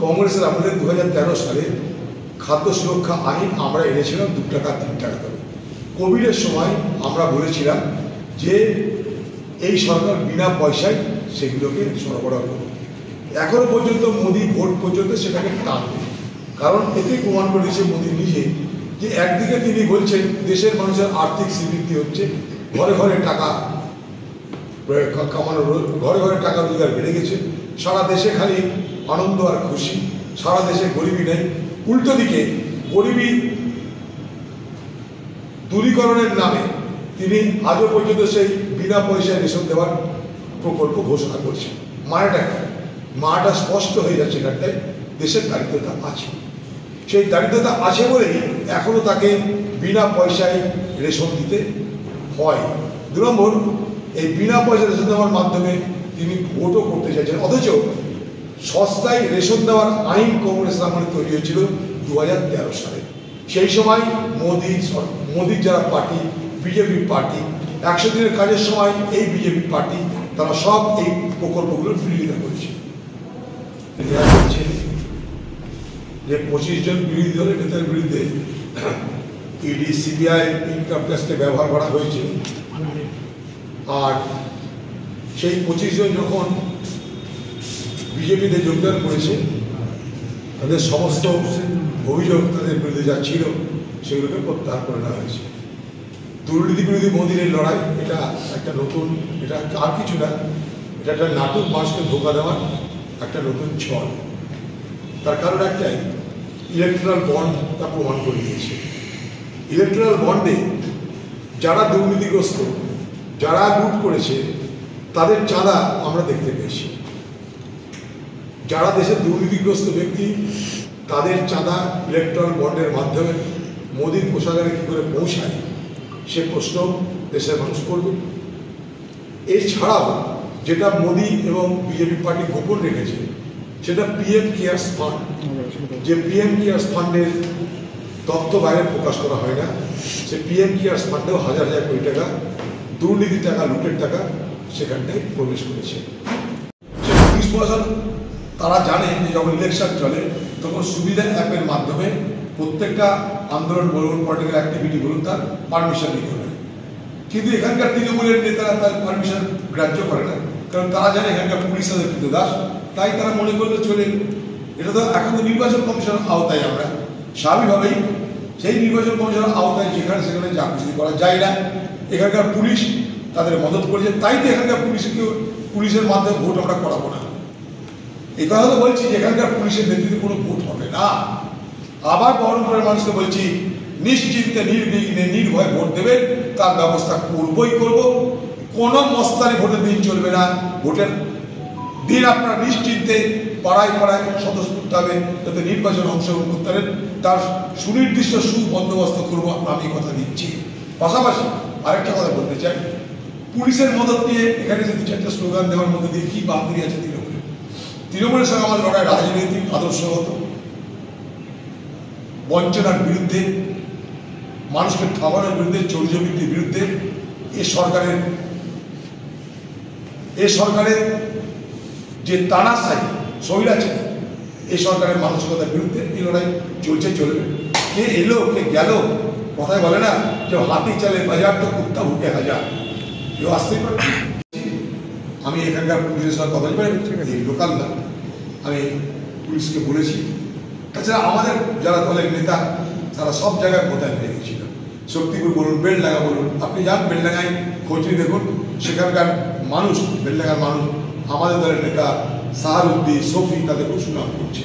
কংগ্রেসের আমাদের 2013 সালে খাদ্য সুরক্ষা আইন আমরা এনেছিলাম 2 টাকা 3 টাকা করে। কোভিডের সময় আমরা বলেছিলাম যে এই সরকার বিনা পয়সায় সেগুলোকে সরবরাহ করবে। এখনো পর্যন্ত মোদী ভোট পর্যন্ত সেটাকে টানবে, কারণ এতেই প্রমাণ করে দিয়েছে মোদী নিজে যে একদিকে তিনি বলছেন দেশের মানুষের আর্থিক শ্রীবৃদ্ধি হচ্ছে, ঘরে ঘরে টাকা কামানোর, ঘরে ঘরে টাকা রোজগার বেড়ে গেছে, সারা দেশে খালি আনন্দ আর খুশি, সারা দেশে গরিবী নেই। উল্টো দিকে গরিবী দূরীকরণের নামে তিনি আজও পর্যন্ত সেই বিনা পয়সায় রেশন দেওয়ার প্রকল্প ঘোষণা করছেন। মাটা স্পষ্ট হয়ে যাচ্ছে এখানটায় দেশের দারিদ্রতা আছে। সেই দারিদ্রতা আছে বলেই এখনো তাকে বিনা পয়সায় রেশন দিতে হয়। 2 নম্বর, এই বিনা পয়সা রেশন দেওয়ার মাধ্যমে তিনি ভোটও করতে চাইছেন, অথচ সস্তায় রেশন দেওয়ার আইন কংগ্রেস আমলে তৈরি হয়েছিল 2013 সালে। সেই সময় মোদির যারা পার্টি, বিজেপি পার্টি, 100 দিনের কাজের সময় এই বিজেপি পার্টি তারা সব এই প্রকল্পগুলোর বিরোধিতা করেছে। যে 25 জন বিরোধী দলের নেতার বিরুদ্ধে ইডি, সিবিআই, ইনকাম ট্যাক্সকে ব্যবহার করা হয়েছে। আর সেই 25 জন যখন বিজেপিতে যোগদান করেছে, তাদের সমস্ত অভিযোগ তাদের বিরুদ্ধে যা ছিল সেগুলোকে প্রত্যাহার করে নেওয়া হয়েছে। দুর্নীতি বিরোধী মোদীর লড়াই এটা একটা নতুন, এটা আর কিছু না, এটা একটা নাটক, মানুষকে ধোঁকা দেওয়ার একটা নতুন ছল। তার কারণ একটাই, ইলেকট্রাল বন্ড তা প্রমাণ করে দিয়েছে। ইলেকট্রাল বন্ডে যারা দুর্নীতিগ্রস্ত, যারা লুট করেছে তাদের চাঁদা আমরা দেখতে পেয়েছি। যারা দেশের দুর্নীতিগ্রস্ত ব্যক্তি তাদের চাঁদা ইলেকট্রাল বন্ডের মাধ্যমে মোদীর কোষাগারে কী করে পৌঁছায় সে প্রশ্ন দেশের মানুষ করবে। এছাড়াও যেটা মোদী এবং বিজেপি পার্টি গোপন রেখেছে সেটা পিএম কেয়ার্স ফান্ড, যে পিএম কেয়ার্স ফান্ডের তথ্য বাইরে প্রকাশ করা হয় না, সে পিএম কেয়ার্স ফান্ডেও হাজার হাজার কোটি টাকা দুর্নীতির টাকা, লুটের টাকা সেখানটায় প্রবেশ করেছে। পুলিশ প্রশাসন তারা জানে যে যখন ইলেকশন চলে তখন সুবিধা অ্যাপের মাধ্যমে প্রত্যেকটা আন্দোলন বলুন, পলিটিক্যাল অ্যাক্টিভিটি বলুন, তার পারমিশন নিতে হয়। কিন্তু এখানকার তৃণমূলের নেতারা তার পারমিশন গ্রাহ্য করে না, কারণ তারা জানে এখানকার পুলিশ তাদের দাস, তাই তারা মনে করলে চলে। এটা তো এখন তো নির্বাচন কমিশনের আওতায়, আমরা স্বাভাবিকভাবেই সেই নির্বাচন কমিশনের আওতায় যেখানে সেখানে যা কিছু করা যায় না, এখানকার পুলিশ তাদের মদত করেছে, তাই তো এখানকার পুলিশের মাধ্যমে ভোট আমরা করাবো না। এই কথা তো বলছি যে এখানকার পুলিশের নেতৃত্বে কোনো ভোট হবে না। আবার বহরমপুরের মানুষকে বলছি নিশ্চিন্তে নির্বিঘ্নে নির্ভয়ে ভোট দেবে, তার ব্যবস্থা করবই করব। কোনো মস্তানি ভোটের দিন চলবে না। ভোটের দিন আপনারা নিশ্চিন্তে পাড়ায় পাড়ায় সদস্য করতে হবে, যাতে নির্বাচনে অংশগ্রহণ করতে পারেন, তার সুনির্দিষ্ট সুবন্দোবস্ত করব, আমি কথা দিচ্ছি। পাশাপাশি আরেকটা কথা বলতে চাই, পুলিশের মদত নিয়ে এখানে যে 2-4টা স্লোগান দেওয়ার মধ্যে দিয়ে কি বান্ধবী আছে তৃণমূলের সঙ্গে আমার লড়াই রাজনৈতিক আদর্শগত, বঞ্চনার বিরুদ্ধে, মানুষকে ঠকানোর বিরুদ্ধে, চৌর্যবৃত্তির বিরুদ্ধে, এ সরকারের যে তানাশাই স্বৈরাচার, এই সরকারের মানসিকতার বিরুদ্ধে এই লড়াই চলছে, চলবে। কে এলো কে গেল, কথায় বলে না যে হাতি চালে বাজার তো কুত্তা ভুকে হাজার, কেউ আসতেই পারে। আমি এখানকার পুলিশের সঙ্গে কথা বলি, লোকাল না, আমি পুলিশকে বলেছি। তাছাড়া আমাদের যারা দলের নেতা তারা সব জায়গায় মোতায়েন হয়ে গেছিল। শক্তিপুর বলুন, বেলডাঙ্গা বলুন, আপনি যান বেলডাঙ্গায় খোঁজ নিয়ে দেখুন, সেখানকার মানুষ, বেলডাঙ্গার মানুষ আমাদের দলের নেতা সাহারুদ্দিন, শফি তাদের খুব সুনাম করছে।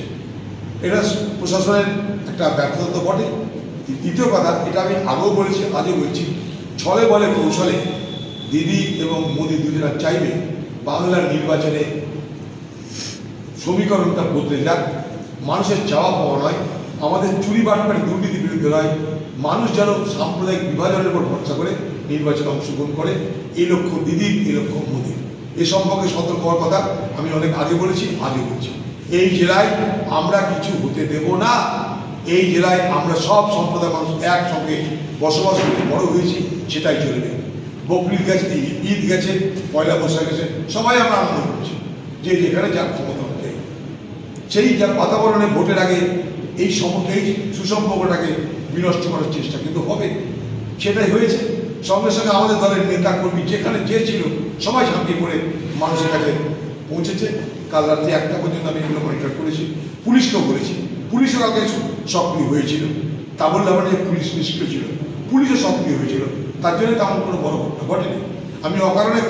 এটা প্রশাসনের একটা ব্যর্থতা তো বটে। দ্বিতীয় কথা, এটা আমি আগেও বলেছি, আজও বলছি, ছলে বলে কৌশলে দিদি এবং মোদী দুজনা চাইবে বাংলার নির্বাচনে সমীকরণটা বদলে যাক। মানুষের চাওয়া পাওয়া নয়, আমাদের চুরি বাটপাড়ি দুর্নীতির বিরুদ্ধে নয়, মানুষ যেন সাম্প্রদায়িক বিভাজনের উপর ভরসা করে নির্বাচনে অংশগ্রহণ করে, এই লক্ষ্য দিদির, এই লক্ষ্য মোদীর। এ সম্পর্কে সতর্ক হওয়ার কথা আমি অনেক আগে বলেছি, আগে বলছি। এই জেলায় আমরা কিছু হতে দেব না। এই জেলায় আমরা সব সম্প্রদায়ের মানুষ একসঙ্গে বসবাস করে বড় হয়েছি, সেটাই চলবে। বকরিদ গেছে, ঈদ গেছে, পয়লা বৈশাখ গেছে, সবাই আমরা আনন্দ করছি, যে যেখানে যার ক্ষমতা অনুযায়ী। সেই বাতাবরণে ভোটের আগে এই সুসম্পর্কটাকে বিনষ্ট করার চেষ্টা কিন্তু হবে, সেটাই হয়েছে। সঙ্গে সঙ্গে আমাদের দলের নেতা কর্মী যেখানে যে ছিল সবাই ঝাঁপিয়ে পড়ে মানুষের কাছে পৌঁছেছে। কাল রাত্রি 1টা পর্যন্ত আমি এগুলো মনিটর করেছি, পুলিশকেও করেছি। পুলিশও কালকে সক্রিয় হয়েছিল, তা বললে আমার যে পুলিশ নিষ্ক্রিয় ছিল, পুলিশও সক্রিয় হয়েছিল, তার জন্য তেমন কোনো বড় ঘটনা ঘটেনি। আমি অকারণে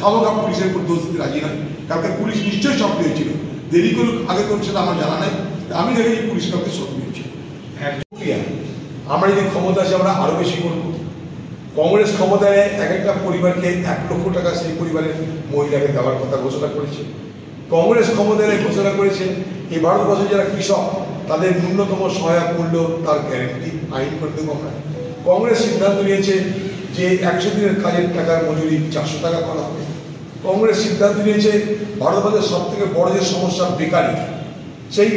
খাওয়া পুলিশের উপর দোষ দিতে রাজি নয়। কালকে পুলিশ নিশ্চয়ই সক্রিয় ছিল, দেরি করুক আগে করুক সেটা আমার জানা নাই, আমি দেখেছি পুলিশ কালকে সক্রিয় ছিল। আমরা যদি ক্ষমতা আছে আমরা আরো বেশি করব। কংগ্রেস ক্ষমতায় এক একটা পরিবারকে 1 লক্ষ টাকা সেই পরিবারের মহিলাকে দেওয়ার কথা ঘোষণা করেছে। কংগ্রেস ক্ষমতায় ঘোষণা করেছে এই ভারতবর্ষে যারা কৃষক তাদের ন্যূনতম সহায়ক মূল্য তার গ্যারেন্টি আইন করে দেবো আমরা। কংগ্রেস সিদ্ধান্ত নিয়েছে যে 100 দিনের কাজের টাকার মজুরি 400 টাকা করা হবে। কংগ্রেস সিদ্ধান্ত নিয়েছে ভারতবর্ষের সব থেকে বড় যে সমস্যা বেকারি, সেই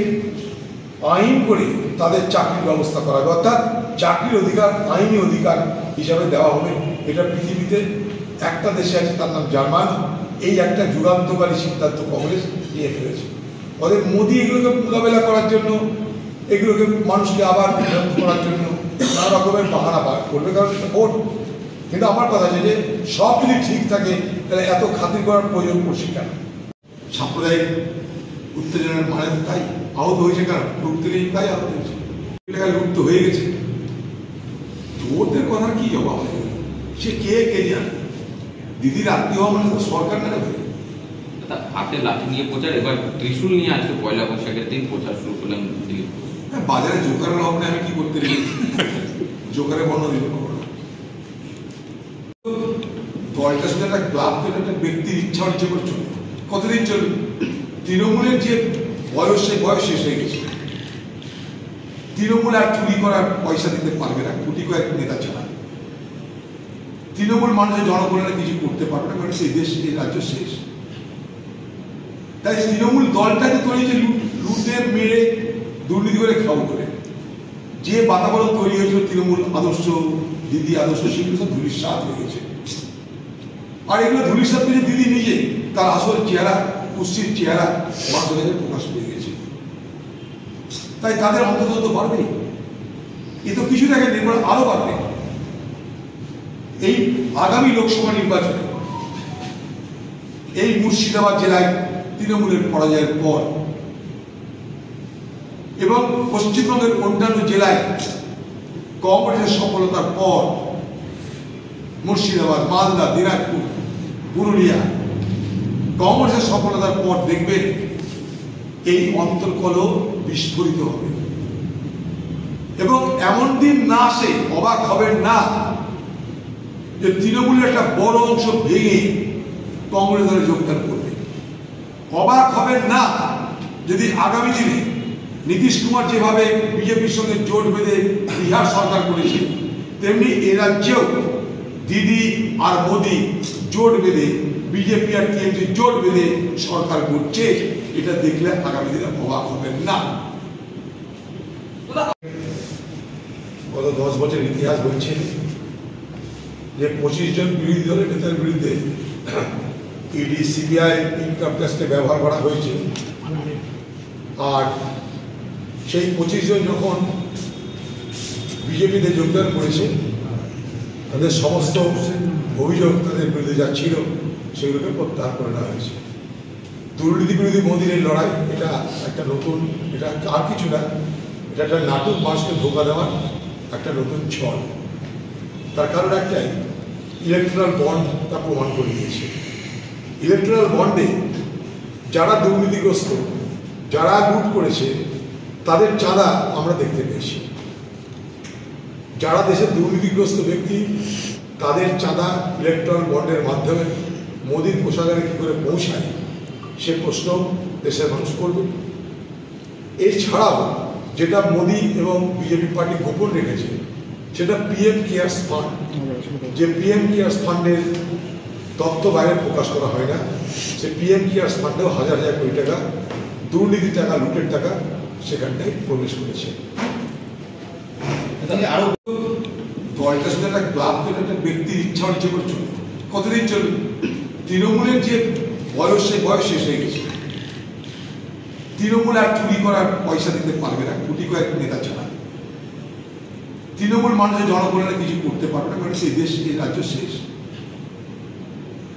আইন করে তাদের চাকরির ব্যবস্থা করা হবে, অর্থাৎ চাকরির অধিকার আইনি অধিকার হিসাবে দেওয়া হবে। এটা পৃথিবীতে একটা দেশে আছে, তার নাম জার্মান। এই একটা যুগান্তকারী সিদ্ধান্ত কংগ্রেস নিয়ে ফেলেছে। ওদের মোদী এগুলোকে মোকাবেলা করার জন্য, এগুলোকে মানুষকে আবার বিভ্রান্ত করার জন্য নানা রকমের বাহানা বার করবে, কারণ ভোট। কিন্তু আমার কথা আছে যে সব যদি ঠিক থাকে তাহলে এত খাতির করার প্রয়োজন পড়ছে কেন? সাম্প্রদায়িক উত্তেজনার মানে তাই আহত হয়েছে, কেন লুটতে নেই তাই আহত হয়েছে, লুপ্ত হয়ে গেছে। ওদের কথা কি জবাব হবে? সে কে জানে? দিদির আত্মীয় মানে তো সরকার না ভাই। হাতে লাঠি নিয়ে প্রচার, এবার ত্রিশূল নিয়ে আজকে 1লা বৈশাখের দিন প্রচার শুরু করলাম দিলীপ। হ্যাঁ, বাজারে জোকারের অভাব নেই, আমি কি করতে রেখেছি? জোকারে বর্ণ দিল দলটা শুধু একটা ক্লাব থেকে একটা ব্যক্তির ইচ্ছা ইচ্ছে করে চলবে। কতদিন চলবে? তৃণমূলের যে বয়স, সেই বয়স শেষ হয়ে গেছে। তৃণমূল আর চুরি করার পয়সা দিতে পারবে না কোটি কয়েক নেতা ছাড়া। তৃণমূল মানুষের জনগণের কিছু করতে পারবে না, কারণ সেই দেশ এই রাজ্য শেষ। তাই তৃণমূল দলটাকে তৈরি যে লুটে মেরে দুর্নীতি করে খাও করে যে বাতাবরণ তৈরি হয়েছিল তৃণমূল আদর্শ, দিদি আদর্শ, সেগুলো সব ধূলিসাৎ হয়ে গেছে। আর এগুলো ধূলিসাৎ হয়েছে দিদি নিজে, তার আসল চেহারা, কুৎসিত চেহারা মানুষের কাছে প্রকাশ পেয়ে গেছে। তাই তাদের অন্তত তো বাড়বেই, এ তো কিছু দেখে নির্মাণ আরো বাড়বে। এই আগামী লোকসভা নির্বাচনে এই মুর্শিদাবাদ জেলায় তৃণমূলের পরাজয়ের পর এবং পশ্চিমবঙ্গের অন্যান্য জেলায় কংগ্রেসের সফলতার পর মুর্শিদাবাদ, মালদা, দিনাজপুর, পুরুলিয়া কংগ্রেসের সফলতার পর দেখবেন এই অন্তর্কলহ বিস্ফোরিত হবে। এবং এমন দিন না আসে, অবাক হবেন না যে তৃণমূলের একটা বড় অংশ ভেঙে কংগ্রেস দলে যোগদান করবে। অবাক হবেন না যদি আগামী দিনে নীতিশ কুমার যেভাবে বিজেপির সঙ্গে জোট বেঁধে বিহার সরকার করেছে, তেমনি এ রাজ্যেও দিদি আর মোদী জোট বেঁধে, বিজেপি আর টিএমসি জোট বেঁধে সরকার করছে। এটা দেখলে আগামী দিনে অবাক হবেন না। গত 10 বছরের ইতিহাস বলছে যে 25 জন বিরোধী দলের নেতার বিরুদ্ধে ইডি, সিবিআই, ইনকাম ট্যাক্সকে ব্যবহার করা হয়েছে। আর সেই 25 জন যখন বিজেপিতে যোগদান করেছে, তাদের সমস্ত অভিযোগ তাদের বিরুদ্ধে যা ছিল সেগুলোকে প্রত্যাহার করে নেওয়া হয়েছে। দুর্নীতি বিরোধী মোদীর এই লড়াই, এটা একটা নতুন, এটা আর কিছু না, এটা একটা নাটক, মানুষকে ধোঁকা দেওয়ার একটা নতুন ছল। তার কারণ একটাই, ইলেকট্রাল বন্ড তা প্রমাণ করে দিয়েছে। ইলেকট্রাল বন্ডে যারা দুর্নীতিগ্রস্ত, যারা লুট করেছে, তাদের চাঁদা আমরা দেখতে পেয়েছি। যারা দেশের দুর্নীতিগ্রস্ত ব্যক্তি, তাদের চাঁদা ইলেকট্রাল বন্ডের মাধ্যমে মোদীর কোষাগারে কী করে পৌঁছায়, সে প্রশ্ন দেশের মানুষ করবে। এছাড়াও যেটা মোদী এবং বিজেপি পার্টি গোপন রেখেছে, সেটা পিএম কেয়ার্স ফান্ড, যে পিএম কেয়ার্স ফান্ডের তথ্য বাইরে প্রকাশ করা হয় না। সে পিএম কেয়ার্স ফান্ডেও হাজার হাজার কোটি টাকা দুর্নীতির টাকা, লুটের টাকা সেখানটায় প্রবেশ করেছে। আরো দলটা শুধু একটা ক্লাব থেকে একটা ব্যক্তির ইচ্ছা ইচ্ছে করে চলবে। কতদিন চলবে? তৃণমূলের যে বয়স, সেই বয়স শেষ হয়ে গেছে। তৃণমূল আর চুরি করার পয়সা দিতে পারবে না কোটি কয়েক নেতা ছাড়া। তৃণমূল মানুষের জনগণের কিছু করতে পারবে না, কারণ সেই দেশ এই রাজ্য শেষ।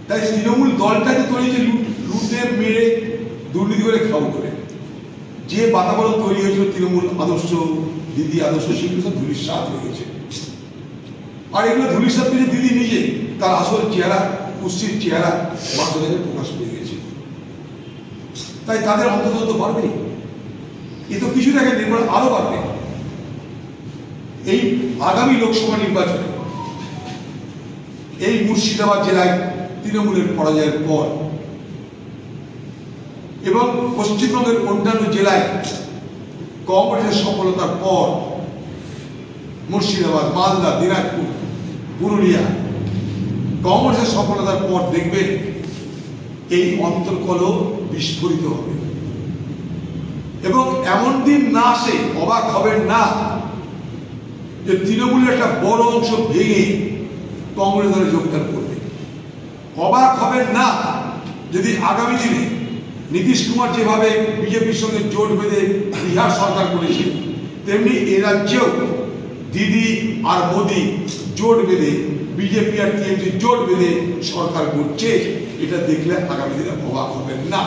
তাই তৃণমূল দলটাকে তৈরি যে লুটে মেরে দুর্নীতি করে খাও করে যে বাতাবরণ তৈরি হয়েছিল তৃণমূল আদর্শ দিদি আদর্শ সেগুলো সব ধূলিসাৎ হয়ে গেছে। আর এগুলো ধূলিসাৎ করে দিদি নিজে তার আসল চেহারা কুশ্চির চেহারা মানুষের প্রকাশ পেয়ে গেছে। তাই তাদের অন্তত তো বাড়বেই, এ তো কিছু দেখে নির্ভর আরো বাড়বে। এই আগামী লোকসভা নির্বাচনে এই মুর্শিদাবাদ জেলায় তৃণমূলের পরাজয়ের পর এবং পশ্চিমবঙ্গের অন্যান্য জেলায় কংগ্রেসের সফলতার পর মুর্শিদাবাদ, মালদা, দিনাজপুর, পুরুলিয়া কংগ্রেসের সফলতার পর দেখবেন এই অন্তর্কল বিস্ফোরিত হবে এবং এমন দিন না আসে, অবাক হবেন না যে তৃণমূলের একটা বড় অংশ ভেঙে কংগ্রেস দলে যোগদান করবে। অবাক হবেন না যদি আগামী দিনে নীতিশ কুমার যেভাবে বিজেপির সঙ্গে জোট বেঁধে বিহার সরকার করেছে, তেমনি এ রাজ্যেও দিদি আর মোদি জোট বেঁধে বিজেপি আর টিএমসি জোট বেঁধে সরকার করছে। এটা দেখলে আগামী দিনে অবাক হবেন না।